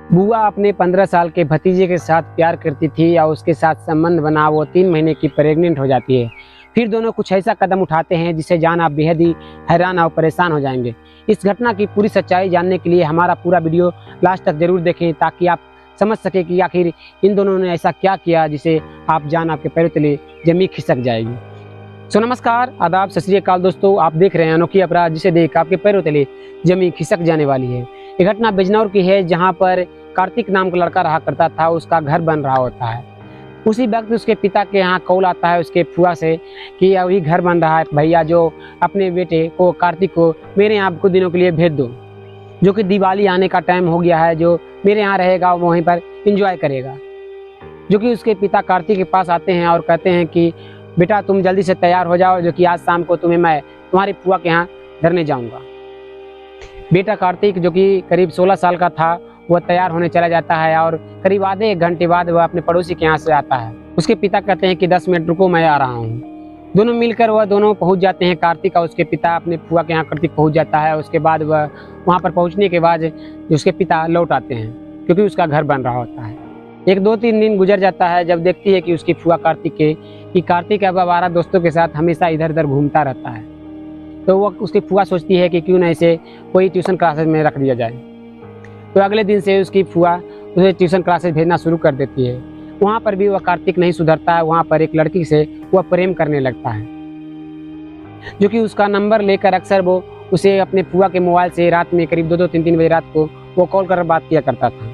बुआ अपने 15 साल के भतीजे के साथ प्यार करती थी और उसके साथ संबंध बना वो 3 महीने की प्रेग्नेंट हो जाती है। फिर दोनों कुछ ऐसा कदम उठाते हैं जिसे जान आप बेहद ही हैरान और परेशान हो जाएंगे। इस घटना की पूरी सच्चाई जानने के लिए हमारा पूरा वीडियो लास्ट तक जरूर देखें ताकि आप समझ सके कि आखिर इन दोनों ने ऐसा क्या किया जिसे आप जान आपके पैरों तले जमी खिसक जाएगी। सो नमस्कार, आदाब, सत श्री अकाल दोस्तों, आप देख रहे हैं अनोखी अपराध जिसे देख आपके पैरों तले जमी खिसक जाने वाली है। ये घटना बिजनौर की है जहां पर कार्तिक नाम का लड़का रहा करता था, उसका घर बन रहा होता है। उसी वक्त उसके पिता के यहाँ कॉल आता है उसके फुआ से कि अभी घर बन रहा है भैया, जो अपने बेटे को कार्तिक को मेरे यहाँ कुछ दिनों के लिए भेज दो, जो कि दिवाली आने का टाइम हो गया है, जो मेरे यहाँ रहेगा वो वहीं पर एंजॉय करेगा। जो कि उसके पिता कार्तिक के पास आते हैं और कहते हैं कि बेटा तुम जल्दी से तैयार हो जाओ, जो कि आज शाम को तुम्हें मैं तुम्हारी फुआ के यहाँ धरने जाऊँगा। बेटा कार्तिक जो कि करीब 16 साल का था वह तैयार होने चला जाता है और करीब आधे एक घंटे बाद वह अपने पड़ोसी के यहाँ से आता है। उसके पिता कहते हैं कि 10 मिनट रुको, मैं आ रहा हूँ। दोनों मिलकर वह दोनों पहुँच जाते हैं। कार्तिक और उसके पिता अपने फुआ के यहाँ कार्तिक पहुँच जाता है। उसके बाद वह वहाँ पर पहुँचने के बाद उसके पिता लौट आते हैं क्योंकि उसका घर बन रहा होता है। 1-2-3 दिन गुजर जाता है जब देखती है कि उसकी फुआ कार्तिक अब आवारा दोस्तों के साथ हमेशा इधर उधर घूमता रहता है। तो वो उसकी फुआ सोचती है कि क्यों ना इसे कोई ट्यूशन क्लासेस में रख दिया जाए। तो अगले दिन से उसकी फुआ उसे ट्यूशन क्लासेस भेजना शुरू कर देती है। वहाँ पर भी वह कार्तिक नहीं सुधरता है। वहाँ पर एक लड़की से वह प्रेम करने लगता है, जो कि उसका नंबर लेकर अक्सर वो उसे अपने फुआ के मोबाइल से रात में करीब 2-3 बजे रात को वो कॉल कर बात किया करता था।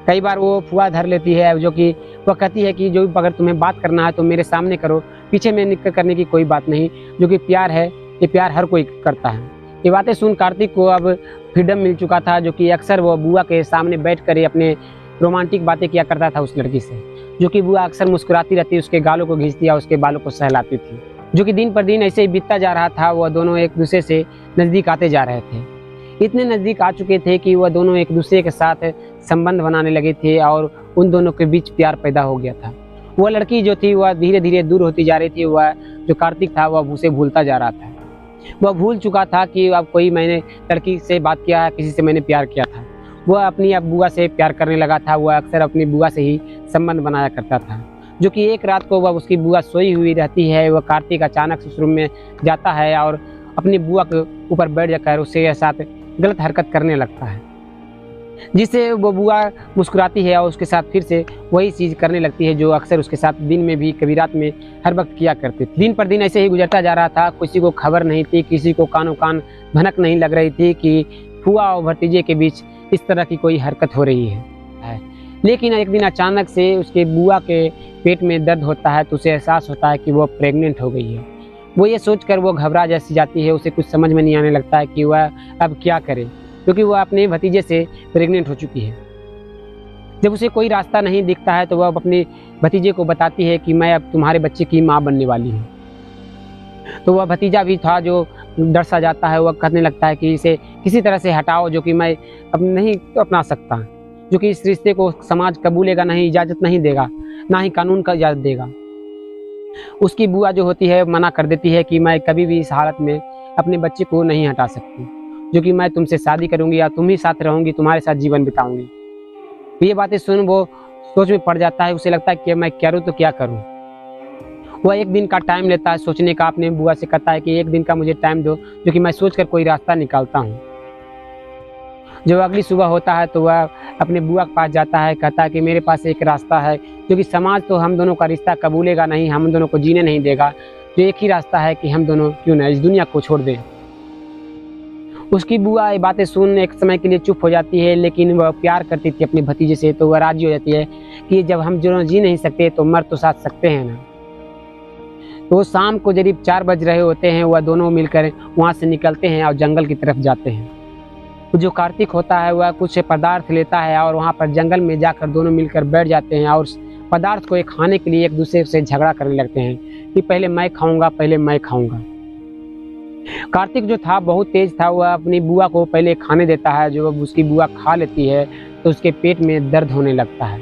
कई बार वो फुआ धर लेती है, जो कि वह कहती है कि जो अगर तुम्हें बात करना है तो मेरे सामने करो, पीछे में निकल करने की कोई बात नहीं, जो कि प्यार है, ये प्यार हर कोई करता है। ये बातें सुन कार्तिक को अब फ्रीडम मिल चुका था, जो कि अक्सर वो बुआ के सामने बैठकर ही अपने रोमांटिक बातें किया करता था उस लड़की से, जो कि बुआ अक्सर मुस्कुराती रहती, उसके गालों को घींचती या उसके बालों को सहलाती थी। जो कि दिन पर दिन ऐसे ही बीतता जा रहा था। वह दोनों एक दूसरे से नज़दीक आते जा रहे थे। इतने नज़दीक आ चुके थे कि वह दोनों एक दूसरे के साथ संबंध बनाने लगे थे और उन दोनों के बीच प्यार पैदा हो गया था। वह लड़की जो थी वह धीरे धीरे दूर होती जा रही थी। वह जो कार्तिक था वह उसे भूलता जा रहा था। वह भूल चुका था कि अब कोई मैंने लड़की से बात किया है, किसी से मैंने प्यार किया था। वह अपनी अब बुआ से प्यार करने लगा था। वह अक्सर अपनी बुआ से ही संबंध बनाया करता था। जो कि एक रात को वह उसकी बुआ सोई हुई रहती है। वह कार्तिक अचानक से उस रूम में जाता है और अपनी बुआ के ऊपर बैठ जाकर उसके साथ गलत हरकत करने लगता है, जिससे वो बुआ मुस्कुराती है और उसके साथ फिर से वही चीज़ करने लगती है जो अक्सर उसके साथ दिन में भी कभी रात में हर वक्त किया करती थी। दिन पर दिन ऐसे ही गुजरता जा रहा था। किसी को खबर नहीं थी, किसी को कानों कान भनक नहीं लग रही थी कि फुआ और भतीजे के बीच इस तरह की कोई हरकत हो रही है। लेकिन एक दिन अचानक से उसके बुआ के पेट में दर्द होता है तो उसे एहसास होता है कि वो प्रेग्नेंट हो गई है। वो ये सोचकर वो घबरा जैसी जाती है। उसे कुछ समझ में नहीं आने लगता है कि वह अब क्या करे, क्योंकि वह अपने भतीजे से प्रेग्नेंट हो चुकी है। जब उसे कोई रास्ता नहीं दिखता है तो वह अपने भतीजे को बताती है कि मैं अब तुम्हारे बच्चे की माँ बनने वाली हूँ। तो वह भतीजा भी था जो डर सा जाता है। वह कहने लगता है कि इसे किसी तरह से हटाओ, जो कि मैं अब नहीं अपना सकता, जो कि इस रिश्ते को समाज कबूलेगा नहीं, इजाज़त नहीं देगा, ना ही कानून का इजाज़त देगा। उसकी बुआ जो होती है मना कर देती है कि मैं कभी भी इस हालत में अपने बच्चे को नहीं हटा सकती, जो कि मैं तुमसे शादी करूंगी या तुम ही साथ रहूंगी, तुम्हारे साथ जीवन बिताऊंगी। तो ये बातें सुन वो सोच में पड़ जाता है। उसे लगता है कि मैं करूँ तो क्या करूँ। वह एक दिन का टाइम लेता है सोचने का। अपने बुआ से कहता है कि एक दिन का मुझे टाइम दो, जो कि मैं सोचकर कोई रास्ता निकालता हूँ। जब अगली सुबह होता है तो वह अपने बुआ के पास जाता है, कहता है कि मेरे पास एक रास्ता है, जो कि समाज तो हम दोनों का रिश्ता कबूलेगा नहीं, हम दोनों को जीने नहीं देगा। जो एक ही रास्ता है कि हम दोनों क्यों ना इस दुनिया को छोड़ दें। उसकी बुआ ये बातें सुन एक समय के लिए चुप हो जाती है, लेकिन वह प्यार करती थी अपने भतीजे से, तो वह राजी हो जाती है कि जब हम दोनों जी नहीं सकते तो मर तो साथ सकते हैं ना। तो शाम को करीब 4 बज रहे होते हैं। वह दोनों मिलकर वहाँ से निकलते हैं और जंगल की तरफ जाते हैं। जो कार्तिक होता है वह कुछ पदार्थ लेता है और वहाँ पर जंगल में जाकर दोनों मिलकर बैठ जाते हैं और पदार्थ को खाने के लिए एक दूसरे से झगड़ा करने लगते हैं कि पहले मैं खाऊंगा, पहले मैं खाऊंगा। कार्तिक जो था बहुत तेज था। वह अपनी बुआ को पहले खाने देता है। जो उसकी बुआ खा लेती है तो उसके पेट में दर्द होने लगता है।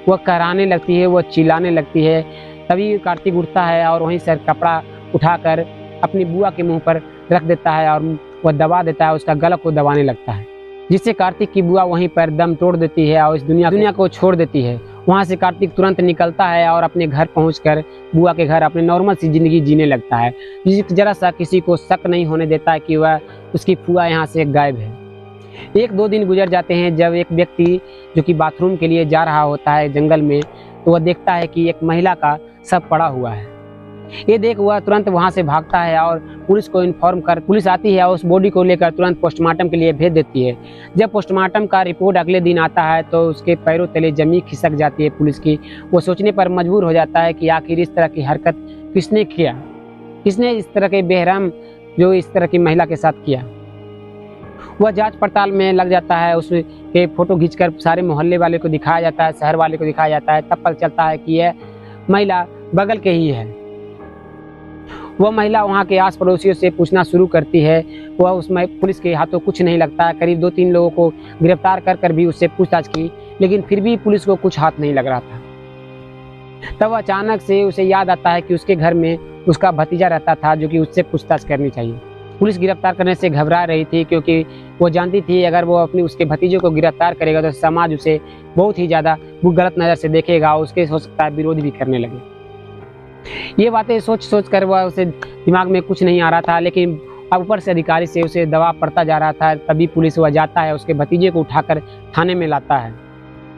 वह कराने लगती है, वह चिल्लाने लगती है। तभी कार्तिक उठता है और वहीं से कपड़ा उठाकर अपनी बुआ के मुंह पर रख देता है और वह दबा देता है, उसका गला को दबाने लगता है। जिससे कार्तिक की बुआ वहीं पर दम तोड़ देती है और इस दुनिया को छोड़ देती है। वहाँ से कार्तिक तुरंत निकलता है और अपने घर पहुंचकर बुआ के घर अपने नॉर्मल सी जिंदगी जीने लगता है। जरा सा किसी को शक नहीं होने देता है कि वह उसकी फुआ यहाँ से गायब है। 1-2 दिन गुजर जाते हैं जब एक व्यक्ति जो कि बाथरूम के लिए जा रहा होता है जंगल में, तो वह देखता है कि एक महिला का शव पड़ा हुआ है। ये देख वह तुरंत वहां से भागता है और पुलिस को इन्फॉर्म कर पुलिस आती है और उस बॉडी को लेकर तुरंत पोस्टमार्टम के लिए भेज देती है। जब पोस्टमार्टम का रिपोर्ट अगले दिन आता है तो उसके पैरों तले जमीन खिसक जाती है पुलिस की। वो सोचने पर मजबूर हो जाता है कि आखिर इस तरह की हरकत किसने किया, किसने इस तरह के बेहरम जो इस तरह की महिला के साथ किया। वह जांच पड़ताल में लग जाता है, उसके फोटो खींचकर सारे मोहल्ले वाले को दिखाया जाता है, शहर वाले को दिखाया जाता है। तब पता चलता है कि यह महिला बगल के ही है। वह महिला वहाँ के आस पड़ोसियों से पूछना शुरू करती है। वह उसमें पुलिस के हाथों कुछ नहीं लगता है। करीब 2-3 लोगों को गिरफ्तार कर भी उससे पूछताछ की, लेकिन फिर भी पुलिस को कुछ हाथ नहीं लग रहा था। तब अचानक से उसे याद आता है कि उसके घर में उसका भतीजा रहता था जो कि उससे पूछताछ करनी चाहिए। पुलिस गिरफ्तार करने से घबरा रही थी क्योंकि वो जानती थी अगर वो उसके भतीजे को गिरफ्तार करेगा तो समाज उसे बहुत ही ज़्यादा गलत नज़र से देखेगा, उसके हो सकता है विरोध भी करने लगे। ये बातें सोच कर वह उसे दिमाग में कुछ नहीं आ रहा था, लेकिन अब ऊपर से अधिकारी से उसे दबाव पड़ता जा रहा था। तभी पुलिस वह जाता है, उसके भतीजे को उठाकर थाने में लाता है।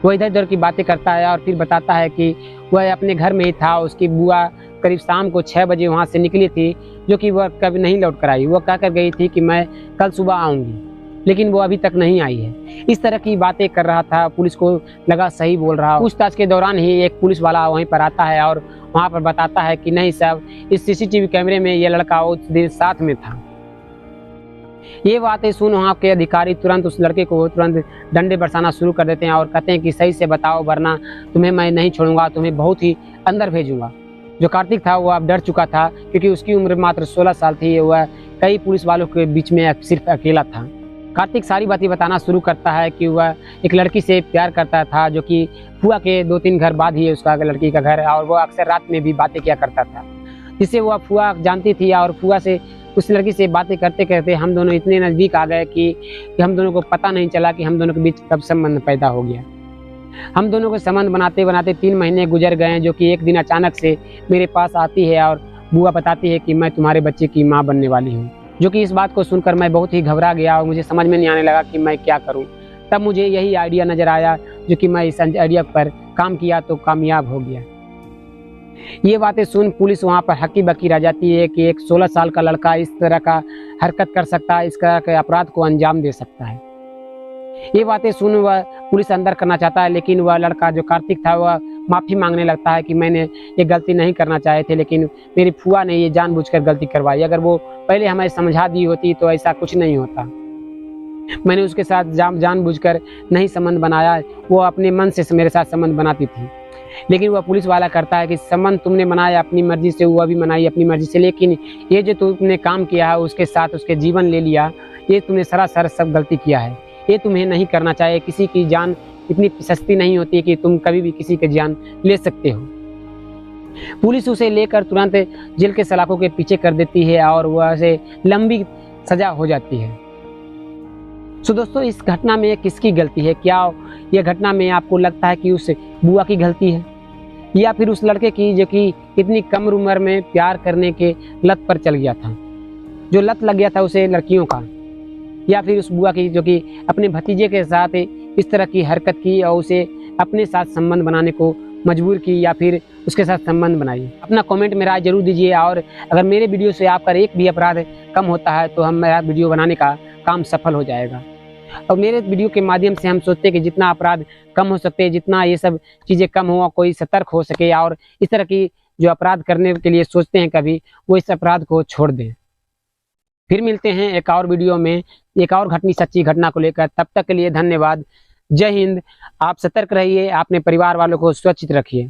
वह इधर उधर की बातें करता है और फिर बताता है कि वह अपने घर में ही था। उसकी बुआ करीब शाम को 6 बजे वहाँ से निकली थी, जो कि वह कभी नहीं लौट कर आई। वह कहकर गई थी कि मैं कल सुबह आऊँगी, लेकिन वो अभी तक नहीं आई है। इस तरह की बातें कर रहा था। पुलिस को लगा सही बोल रहा। पूछताछ के दौरान ही एक पुलिस वाला वहीं पर आता है और वहाँ पर बताता है कि नहीं साहब, इस CCTV कैमरे में ये लड़का उस दिन साथ में था। ये बातें सुन वहाँ के अधिकारी तुरंत उस लड़के को तुरंत डंडे बरसाना शुरू कर देते हैं और कहते हैं कि सही से बताओ, वरना तुम्हें मैं नहीं छोड़ूंगा, तुम्हें बहुत ही अंदर भेजूंगा। जो कार्तिक था वो अब डर चुका था क्योंकि उसकी उम्र मात्र 16 साल थी। वह कई पुलिस वालों के बीच में सिर्फ अकेला था। कार्तिक सारी बातें बताना शुरू करता है कि वह एक लड़की से प्यार करता था जो कि फुआ के 2-3 घर बाद ही है उसका लड़की का घर है, और वो अक्सर रात में भी बातें किया करता था, जिससे वह फुआ जानती थी। और फुआ से उस लड़की से बातें करते करते हम दोनों इतने नज़दीक आ गए कि हम दोनों को पता नहीं चला कि हम दोनों के बीच कब संबंध पैदा हो गया। हम दोनों को संबंध बनाते बनाते 3 महीने गुजर गए, जो कि एक दिन अचानक से मेरे पास आती है और बुआ बताती है कि मैं तुम्हारे बच्चे की माँ बनने वाली हूँ। जो कि इस बात को सुनकर मैं बहुत ही घबरा गया और मुझे समझ में नहीं आने लगा कि मैं क्या करूं। तब मुझे यही आइडिया नज़र आया, जो कि मैं इस आइडिया पर काम किया तो कामयाब हो गया। ये बातें सुन पुलिस वहां पर हक्की बक्की रह जाती है कि एक 16 साल का लड़का इस तरह का हरकत कर सकता है, इस तरह के अपराध को अंजाम दे सकता है। ये बातें सुन वह पुलिस अंदर करना चाहता है, लेकिन वह लड़का जो कार्तिक था वह माफ़ी मांगने लगता है कि मैंने ये गलती नहीं करना चाहे थे, लेकिन मेरी फुआ ने ये जानबूझकर गलती करवाई। अगर वो पहले हमें समझा दी होती तो ऐसा कुछ नहीं होता। मैंने उसके साथ जानबूझकर नहीं संबंध बनाया, वो अपने मन से मेरे साथ संबंध बनाती थी। लेकिन वह पुलिस वाला करता है कि संबंध तुमने बनाया अपनी मर्जी से, वह भी बनाई अपनी मर्जी से, लेकिन ये जो तुमने काम किया है उसके साथ उसके जीवन ले लिया, ये तुमने सरासर सब गलती किया है। ये तुम्हें नहीं करना चाहिए। किसी की जान इतनी सस्ती नहीं होती है कि तुम कभी भी किसी की जान ले सकते हो। पुलिस उसे लेकर तुरंत जेल के सलाखों के पीछे कर देती है और वह से लंबी सजा हो जाती है। सो दोस्तों, इस घटना में किसकी गलती है? क्या यह घटना में आपको लगता है कि उस बुआ की गलती है, या फिर उस लड़के की जो कि इतनी कम उम्र में प्यार करने के लत पर चल गया था, जो लत लग गया था उसे लड़कियों का, या फिर उस बुआ की जो कि अपने भतीजे के साथ इस तरह की हरकत की और उसे अपने साथ संबंध बनाने को मजबूर की, या फिर उसके साथ संबंध बनाई? अपना कमेंट में राय जरूर दीजिए। और अगर मेरे वीडियो से आपका एक भी अपराध कम होता है तो मेरा वीडियो बनाने का काम सफल हो जाएगा। और मेरे वीडियो के माध्यम से हम सोचते हैं कि जितना अपराध कम हो सकते हैं, जितना ये सब चीज़ें कम हो, कोई सतर्क हो सके और इस तरह की जो अपराध करने के लिए सोचते हैं कभी, वो इस अपराध को छोड़ दें। फिर मिलते हैं एक और वीडियो में एक और सच्ची घटना को लेकर। तब तक के लिए धन्यवाद। जय हिंद। आप सतर्क रहिए, अपने परिवार वालों को सुरक्षित रखिए।